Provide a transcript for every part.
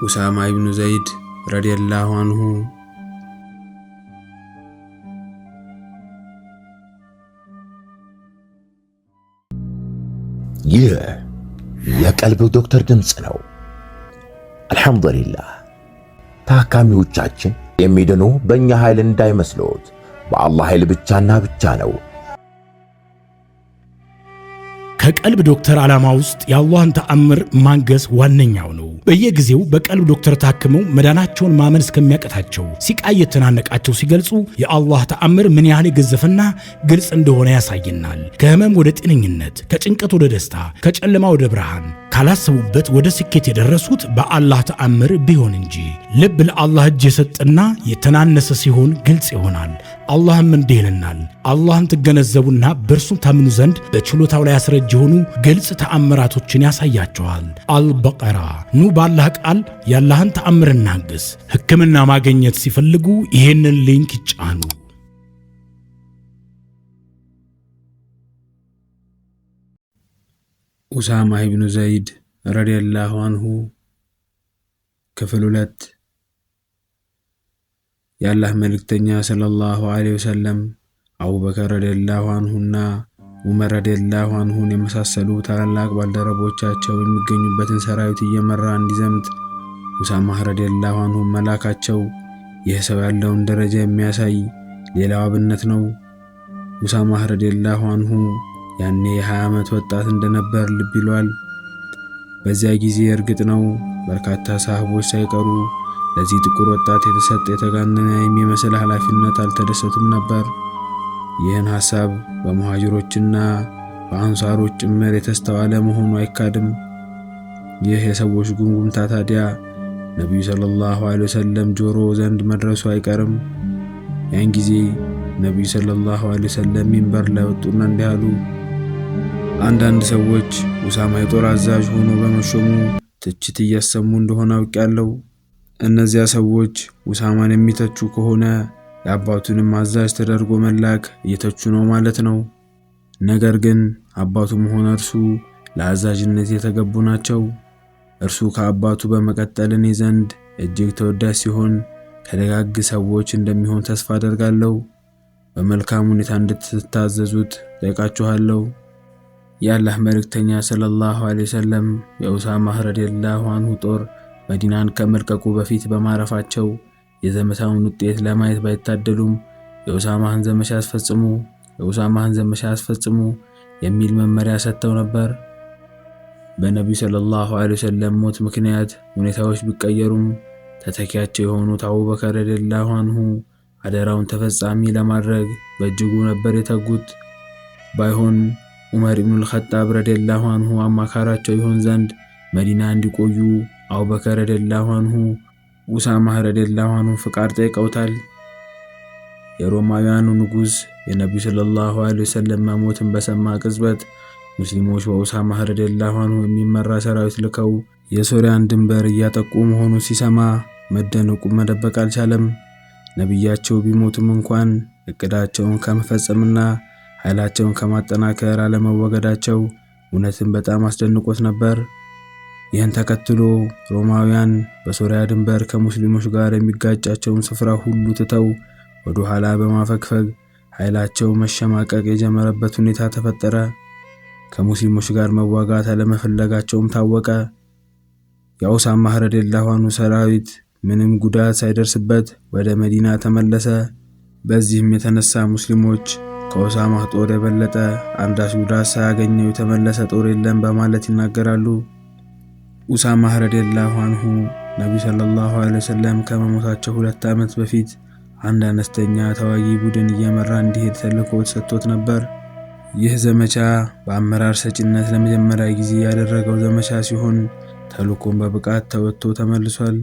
ኡሳማ ኢብኑ ዘይድ ረዲየላሁ አንሁ ይህ የቀልብ ዶክተር ድምጽ ነው። አልሐምዱሊላህ ታካሚዎቻችን የሚድኑ በእኛ ኃይል እንዳይመስሎት በአላህ ኃይል ብቻና ብቻ ነው። ከቀልብ ዶክተር ዓላማ ውስጥ የአላህን ተአምር ማንገስ ዋነኛው ነው። በየጊዜው በቀልብ ዶክተር ታክመው መዳናቸውን ማመን እስከሚያቀታቸው ሲቃይ የተናነቃቸው ሲገልጹ የአላህ ተአምር ምን ያህል የገዘፈና ግልጽ እንደሆነ ያሳየናል። ከህመም ወደ ጤነኝነት፣ ከጭንቀት ወደ ደስታ፣ ከጨለማ ወደ ብርሃን፣ ካላሰቡበት ወደ ስኬት የደረሱት በአላህ ተአምር ቢሆን እንጂ። ልብ ለአላህ እጅ የሰጠና የተናነሰ ሲሆን ግልጽ ይሆናል። አላህም እንዲህ ይለናል፣ አላህን ትገነዘቡና በእርሱም ታምኑ ዘንድ በችሎታው ላይ ያስረጅ የሆኑ ግልጽ ተአምራቶችን ያሳያቸዋል። አልበቀራ። ኑ ባላህ ቃል ያላህን ተአምር እናግስ። ሕክምና ማግኘት ሲፈልጉ ይሄንን ሊንክ ይጫኑ። ኡሳማ ኢብኑ ዘይድ ረዲየላሁ አንሁ ክፍል 2 የአላህ መልእክተኛ ሰለላሁ ዐለይሂ ወሰለም አቡበከር ረዲየላሁ አንሁና ዑመር ረዲየላሁ አንሁን የመሳሰሉ ታላላቅ ባልደረቦቻቸው የሚገኙበትን ሰራዊት እየመራ እንዲዘምት ኡሳማ ረዲየላሁ አንሁ መላካቸው ይህ ሰው ያለውን ደረጃ የሚያሳይ ሌላው አብነት ነው። ኡሳማ ረዲየላሁ አንሁ ያኔ የ20 ዓመት ወጣት እንደነበር ልብ ይሏል። በዚያ ጊዜ እርግጥ ነው በርካታ ሰሃቦች ሳይቀሩ ለዚህ ጥቁር ወጣት የተሰጠ የተጋነነ የሚመስል ኃላፊነት አልተደሰቱም ነበር። ይህን ሐሳብ በሙሃጅሮችና በአንሳሮች ጭምር የተስተዋለ መሆኑ አይካድም። ይህ የሰዎች ጉምጉምታ ታዲያ ነቢዩ ሰለላሁ ዐለይሂ ወሰለም ጆሮ ዘንድ መድረሱ አይቀርም። ያን ጊዜ ነቢዩ ሰለላሁ ዐለይሂ ወሰለም ሚንበር ላይ ወጡና እንዲህ አሉ። አንዳንድ ሰዎች ኡሳማ የጦር አዛዥ ሆኖ በመሾሙ ትችት እያሰሙ እንደሆነ አውቃለሁ። እነዚያ ሰዎች ኡሳማን የሚተቹ ከሆነ የአባቱንም አዛዥ ተደርጎ መላክ እየተቹ ነው ማለት ነው። ነገር ግን አባቱም ሆነ እርሱ ለአዛዥነት የተገቡ ናቸው። እርሱ ከአባቱ በመቀጠል እኔ ዘንድ እጅግ ተወዳጅ ሲሆን ከደጋግ ሰዎች እንደሚሆን ተስፋ አደርጋለሁ። በመልካም ሁኔታ እንድትታዘዙት ጠይቃችኋለሁ። የአላህ መልእክተኛ ሰለላሁ ዐለይሂ ወሰለም የኡሳማ ረዲየላሁ አንሁ ጦር መዲናን ከመልቀቁ በፊት በማረፋቸው የዘመቻውን ውጤት ለማየት ባይታደሉም የኡሳማህን ዘመቻ አስፈጽሙ የሚል መመሪያ ሰጥተው ነበር። በነቢዩ ሰለላሁ ዐለይሂ ወሰለም ሞት ምክንያት ሁኔታዎች ቢቀየሩም ተተኪያቸው የሆኑት አቡበከር ረዲየላሁ አንሁ አደራውን ተፈጻሚ ለማድረግ በእጅጉ ነበር የተጉት። ባይሆን ዑመር ኢብኑል ኸጣብ ረዲየላሁ አንሁ አማካራቸው ይሆን ዘንድ መዲና እንዲቆዩ አቡበከር ረዲየላሁ አንሁ ኡሳማ ረዲየላሁ አንሁ ፍቃድ ጠይቀውታል። የሮማውያኑ ንጉስ የነብዩ ሰለላሁ ዐለይሂ ወሰለም ሞትን በሰማ ቅጽበት ሙስሊሞች በኡሳማ ረዲየላሁ አንሁ የሚመራ ሰራዊት ልከው የሶሪያን ድንበር እያጠቁ መሆኑን ሲሰማ መደነቁ መደበቅ አልቻለም። ነብያቸው ቢሞቱም እንኳን እቅዳቸውን ከመፈጸምና ኃይላቸውን ከማጠናከር አለመወገዳቸው እውነትን በጣም አስደንቆት ነበር። ይህን ተከትሎ ሮማውያን በሶሪያ ድንበር ከሙስሊሞች ጋር የሚጋጫቸውን ስፍራ ሁሉ ትተው ወደ ኋላ በማፈግፈግ ኃይላቸው መሸማቀቅ የጀመረበት ሁኔታ ተፈጠረ። ከሙስሊሞች ጋር መዋጋት አለመፈለጋቸውም ታወቀ። የኡሳማ ረዲየላሁ አንሁ ሰራዊት ምንም ጉዳት ሳይደርስበት ወደ መዲና ተመለሰ። በዚህም የተነሳ ሙስሊሞች ከኡሳማ ጦር የበለጠ አንዳች ጉዳት ሳያገኘው የተመለሰ ጦር የለም በማለት ይናገራሉ። ኡሳማ ረዲየላሁ አንሁ ነብዩ ሰለላሁ ዐለይሂ ወሰለም ከመሞታቸው 2 ዓመት በፊት አንድ አነስተኛ ተዋጊ ቡድን እየመራ እንዲሄድ ተልእኮ ተሰጥቶት ነበር። ይህ ዘመቻ በአመራር ሰጪነት ለመጀመሪያ ጊዜ ያደረገው ዘመቻ ሲሆን ተልእኮን በብቃት ተወጥቶ ተመልሷል።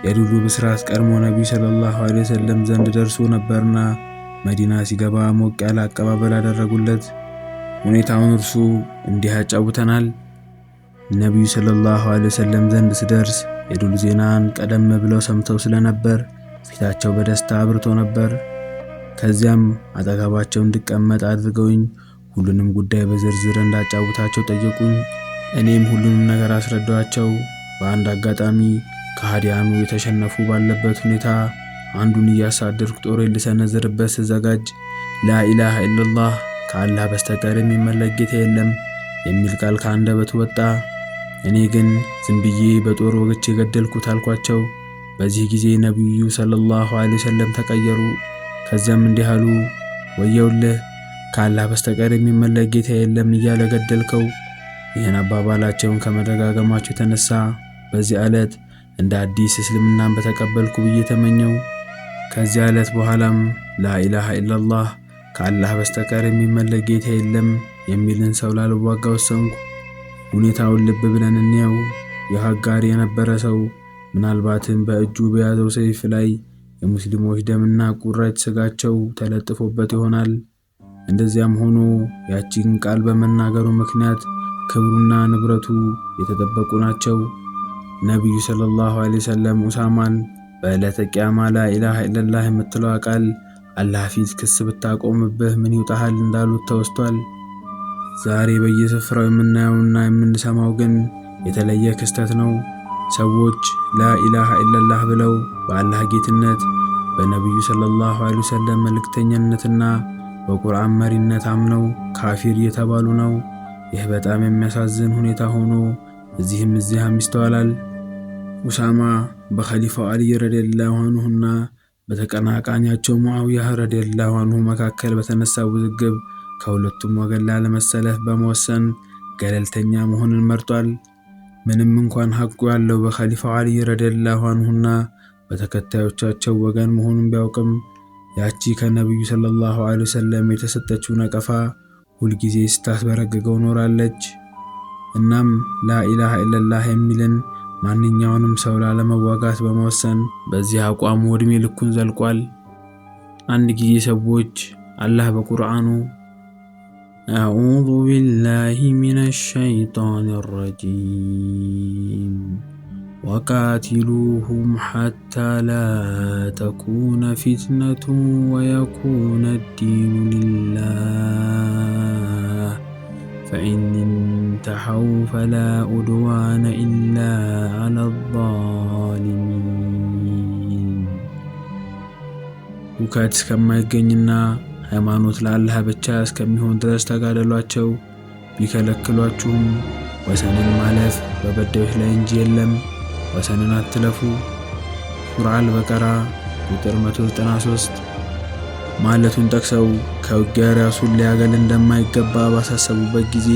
የድሉ ብስራት ቀድሞ ነብዩ ሰለላሁ ዐለይሂ ወሰለም ዘንድ ደርሶ ነበርና መዲና ሲገባ ሞቅ ያለ አቀባበል አደረጉለት። ሁኔታውን እርሱ እንዲህ ያጫውተናል። ነብዩ ሰለላሁ ዐለይሂ ወሰለም ዘንድ ስደርስ የድሉ ዜናን ቀደም ብለው ሰምተው ስለነበር ፊታቸው በደስታ አብርቶ ነበር። ከዚያም አጠገባቸው እንድቀመጥ አድርገውኝ ሁሉንም ጉዳይ በዝርዝር እንዳጫውታቸው ጠየቁኝ። እኔም ሁሉንም ነገር አስረዳኋቸው። በአንድ አጋጣሚ ከሃዲያኑ የተሸነፉ ባለበት ሁኔታ አንዱን እያሳደድኩ ጦሬን ልሰነዝርበት ስዘጋጅ ላኢላሃ ኢላላህ ከአላህ በስተቀር የሚመለክ ጌታ የለም የሚል ቃል ከአንደበቱ ወጣ። እኔ ግን ዝም ብዬ በጦር ወግቼ ገደልኩት አልኳቸው። በዚህ ጊዜ ነቢዩ ሰለላሁ ዐለይሂ ወሰለም ተቀየሩ። ከዚያም እንዲህ አሉ፣ ወየውልህ ከአላህ በስተቀር የሚመለክ ጌታ የለም እያለ ገደልከው። ይህን አባባላቸውን ከመደጋገማቸው የተነሳ በዚህ ዕለት እንደ አዲስ እስልምናን በተቀበልኩ ብዬ ተመኘው። ከዚያ ዕለት በኋላም ላኢላሃ ኢላላህ ከአላህ በስተቀር የሚመለክ ጌታ የለም የሚልን ሰው ላልዋጋ ወሰንኩ። ሁኔታውን ልብ ብለን እንየው። የሀጋር የነበረ ሰው ምናልባትም በእጁ በያዘው ሰይፍ ላይ የሙስሊሞች ደምና ቁራጭ ስጋቸው ተለጥፎበት ይሆናል። እንደዚያም ሆኖ ያቺን ቃል በመናገሩ ምክንያት ክብሩና ንብረቱ የተጠበቁ ናቸው። ነቢዩ ሰለላሁ ዐለይሂ ወሰለም ኡሳማን በዕለተ ቂያማ ላኢላሃ ኢላላህ የምትለው ቃል አላህ ፊት ክስ ብታቆምብህ ምን ይውጣሃል እንዳሉት ተወስቷል። ዛሬ በየስፍራው የምናየውና የምንሰማው ግን የተለየ ክስተት ነው። ሰዎች ላኢላሃ ኢላላህ ብለው በአላህ ጌትነት፣ በነቢዩ ሰለላሁ ዐለይሂ ወሰለም መልእክተኝነትና በቁርአን መሪነት አምነው ካፊር እየተባሉ ነው። ይህ በጣም የሚያሳዝን ሁኔታ ሆኖ እዚህም ይስተዋላል። ኡሳማ በኸሊፋው አሊ ረዲየላሁ ዐንሁና በተቀናቃኛቸው ሙአዊያ ረዲየላሁ ዐንሁ መካከል በተነሳ ውዝግብ ከሁለቱም ወገን ላለመሰለፍ በመወሰን ገለልተኛ መሆንን መርጧል። ምንም እንኳን ሐቁ ያለው በኸሊፋው አሊ ረዲየላሁ ዐንሁና በተከታዮቻቸው ወገን መሆኑን ቢያውቅም ያቺ ከነቢዩ ሰለላሁ ዐለይሂ ወሰለም የተሰጠችው ነቀፋ ሁልጊዜ ስታስበረግገው ኖራለች። እናም ላኢላሃ ኢላላህ የሚልን ማንኛውንም ሰው ላለመዋጋት በመወሰን በዚህ አቋሙ ዕድሜ ልኩን ዘልቋል። አንድ ጊዜ ሰዎች አላህ በቁርአኑ አዑዙ ቢላሂ ሚነሽ ሸይጣኒር ረጂም ወቃቲሉሁም ሐታ ላ ተኩነ ፊትነቱን ወየኩነ ዲኑ ሊላህ ፈኢን እንተሐው ፈላ ዑድዋነ ኢላ ዐለ ዛሊሚን። ሁከት እስከማይገኝና ሃይማኖት ለአላህ ብቻ እስከሚሆን ድረስ ተጋደሏቸው። ቢከለክሏችሁም ወሰንን ማለፍ በበዳዮች ላይ እንጂ የለም። ወሰንን አትለፉ። ሱራ አልበቀራ ቁጥር 193 ማለቱን ጠቅሰው ከውጊያ ራሱን ሊያገል እንደማይገባ ባሳሰቡበት ጊዜ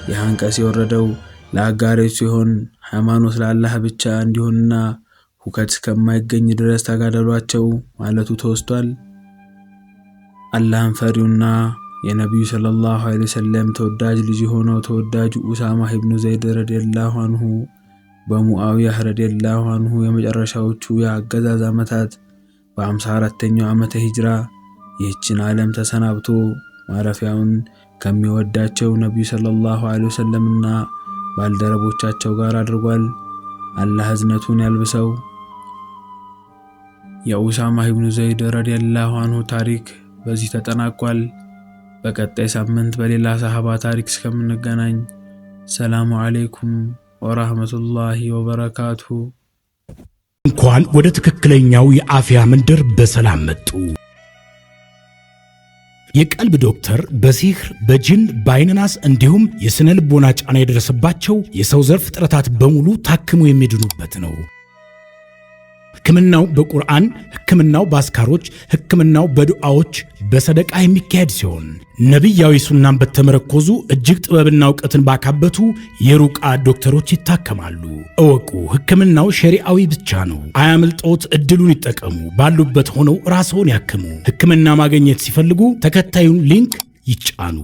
ይህ አንቀጽ የወረደው ለአጋሪዎች ሲሆን ሃይማኖት ለአላህ ብቻ እንዲሆንና ሁከት እስከማይገኝ ድረስ ተጋደሏቸው ማለቱ ተወስቷል። አላህን ፈሪውና የነቢዩ ሰለላሁ ዐለይሂ ወሰለም ተወዳጅ ልጅ ሆነው ተወዳጁ ኡሳማ ኢብኑ ዘይድ ረዲየላሁ ዐንሁ በሙአዊያ ረዲየላሁ ዐንሁ የመጨረሻዎቹ የአገዛዝ ዓመታት በ54ኛው ዓመተ ሂጅራ ይህችን ዓለም ተሰናብቶ ማረፊያውን ከሚወዳቸው ነቢዩ ሰለላሁ ዐለይሂ ወሰለምና ባልደረቦቻቸው ጋር አድርጓል። አላህ እዝነቱን ያልብሰው። የኡሳማ ኢብኑ ዘይድ ረዲየላሁ ዐንሁ ታሪክ በዚህ ተጠናቋል። በቀጣይ ሳምንት በሌላ ሰሃባ ታሪክ እስከምንገናኝ ሰላሙ አለይኩም ወራህመቱላሂ ወበረካቱሁ። እንኳን ወደ ትክክለኛው የአፍያ መንደር በሰላም መጡ። የቀልብ ዶክተር በሲህር በጅን በአይንናስ እንዲሁም የስነ ልቦና ጫና የደረሰባቸው የሰው ዘር ፍጥረታት በሙሉ ታክሙ የሚድኑበት ነው። ሕክምናው በቁርአን፣ ሕክምናው በአስካሮች፣ ሕክምናው በዱዓዎች በሰደቃ የሚካሄድ ሲሆን ነቢያዊ ሱናን በተመረኮዙ እጅግ ጥበብና እውቀትን ባካበቱ የሩቃ ዶክተሮች ይታከማሉ። እወቁ፣ ሕክምናው ሸሪዓዊ ብቻ ነው። አያምልጦት፣ እድሉን ይጠቀሙ። ባሉበት ሆነው ራስዎን ያክሙ። ሕክምና ማግኘት ሲፈልጉ ተከታዩን ሊንክ ይጫኑ።